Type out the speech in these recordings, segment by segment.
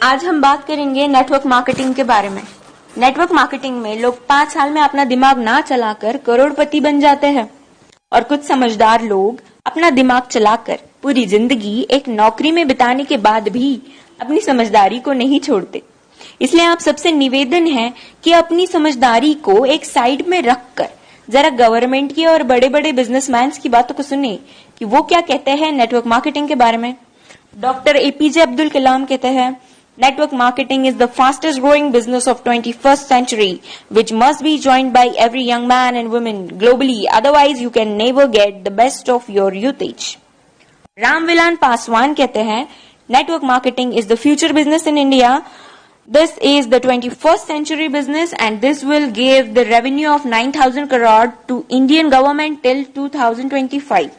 आज हम बात करेंगे नेटवर्क मार्केटिंग के बारे में। नेटवर्क मार्केटिंग में लोग 5 साल में अपना दिमाग ना चलाकर करोड़पति बन जाते हैं और कुछ समझदार लोग अपना दिमाग चलाकर पूरी जिंदगी एक नौकरी में बिताने के बाद भी अपनी समझदारी को नहीं छोड़ते। इसलिए आप सबसे निवेदन है कि अपनी समझदारी को एक साइड में रखकर जरा गवर्नमेंट की और बड़े बड़े बिजनेसमैन की बातों को सुने कि वो क्या कहते हैं नेटवर्क मार्केटिंग के बारे में। डॉक्टर एपीजे अब्दुल कलाम कहते हैं, network marketing is the fastest growing business of 21st century, which must be joined by every young man and woman globally, otherwise you can never get the best of your usage. Ramvilas Paswan कहते हैं, network marketing is the future business in India. This is the 21st century business and this will give the revenue of 9,000 crore to Indian government till 2025.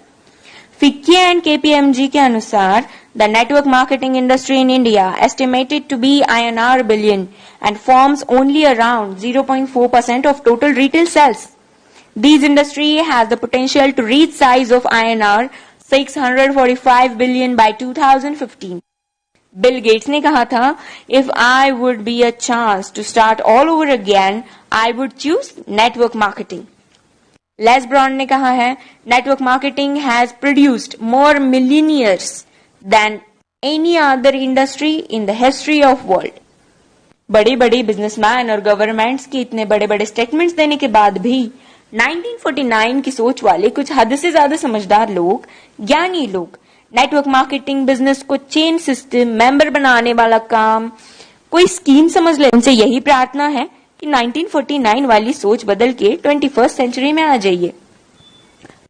FICCI and KPMG के अनुसार the network marketing industry in India estimated to be INR billion and forms only around 0.4% of total retail sales. This industry has the potential to reach size of INR 645 billion by 2015. Bill Gates ने कहा था, if I would be a chance to start all over again, I would choose network marketing. Les Brown ने कहा है, network marketing has produced more millionaires than any other industry in the history of world. बड़े बड़े businessman और governments के इतने बड़े बड़े स्टेटमेंट्स देने के बाद भी 1949 की सोच वाले कुछ हद से ज्यादा समझदार लोग, ज्ञानी लोग नेटवर्क मार्केटिंग बिजनेस को चेन सिस्टम मेंबर बनाने वाला काम कोई स्कीम समझ ले। उनसे यही प्रार्थना है कि 1949 वाली सोच बदल के 21st सेंचुरी में आ जाइए,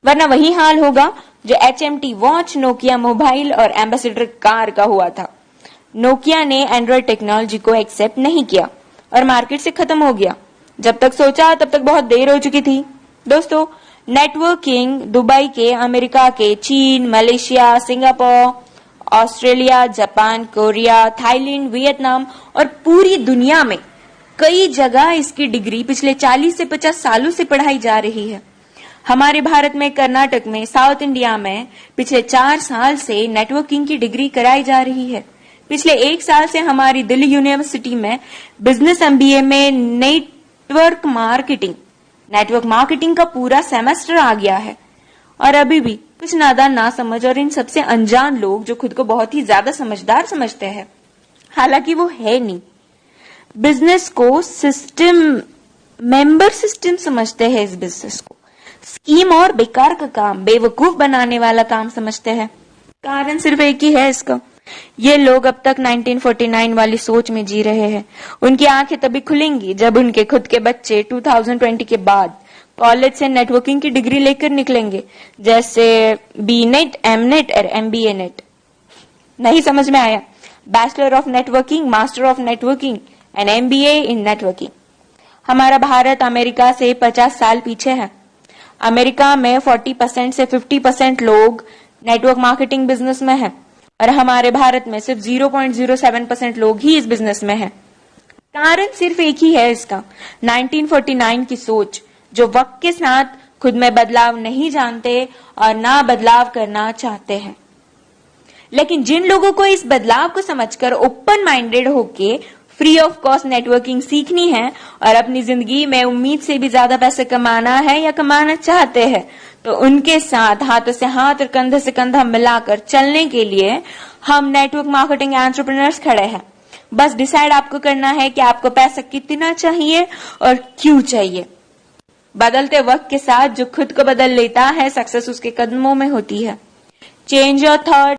वरना वही हाल होगा जो HMT वॉच, नोकिया मोबाइल और एम्बेसडर कार का हुआ था। नोकिया ने एंड्रॉइड टेक्नोलॉजी को एक्सेप्ट नहीं किया और मार्केट से खत्म हो गया। जब तक सोचा तब तक बहुत देर हो चुकी थी। दोस्तों, नेटवर्किंग दुबई के, अमेरिका के, चीन, Malaysia, Singapore, Australia, Japan, Korea, Thailand, Vietnam और पूरी दुनिया में कई जगह इसकी डिग्री पिछले 40 से 50 सालों से पढ़ाई जा रही है। हमारे भारत में, कर्नाटक में, साउथ इंडिया में पिछले 4 साल से नेटवर्किंग की डिग्री कराई जा रही है। पिछले 1 साल से हमारी दिल्ली यूनिवर्सिटी में बिजनेस MBA में नेटवर्क मार्केटिंग का पूरा सेमेस्टर आ गया है। और अभी भी कुछ नादान, ना समझ और इन सबसे अनजान लोग जो खुद को बहुत ही ज्यादा समझदार समझते हैं, हालांकि वो है नहीं, बिजनेस को सिस्टम, मेंबर सिस्टम समझते हैं। इस बिजनेस को स्कीम और बेकार का काम, बेवकूफ बनाने वाला काम समझते हैं। कारण सिर्फ एक ही है इसका, ये लोग अब तक 1949 वाली सोच में जी रहे हैं। उनकी आंखें तभी खुलेंगी जब उनके खुद के बच्चे 2020 के बाद कॉलेज से नेटवर्किंग की डिग्री लेकर निकलेंगे, जैसे BNet, MNet और MBA नेट। नहीं समझ में आया? Bachelor of networking, master of networking and MBA in networking. हमारा भारत अमेरिका से 50 साल पीछे है। अमेरिका में 40% से 50% लोग नेटवर्क मार्केटिंग बिजनेस में है और हमारे भारत में सिर्फ 0.07% लोग ही इस बिजनेस में है। कारण सिर्फ एक ही है इसका, 1949 की सोच, जो वक्त के साथ खुद में बदलाव नहीं जानते और ना बदलाव करना चाहते हैं। लेकिन जिन लोगों को इस बदलाव को समझकर ओपन माइंडेड होके फ्री ऑफ कॉस्ट नेटवर्किंग सीखनी है और अपनी जिंदगी में उम्मीद से भी ज्यादा पैसे कमाना है या कमाना चाहते हैं, तो उनके साथ हाथों से हाथ और कंधे से कंधा मिलाकर चलने के लिए हम नेटवर्क मार्केटिंग एंटरप्रेन्योर्स खड़े हैं। बस डिसाइड आपको करना है कि आपको पैसा कितना चाहिए और क्यों चाहिए। बदलते वक्त के साथ जो खुद को बदल लेता है, सक्सेस उसके कदमों में होती है। Change your thought,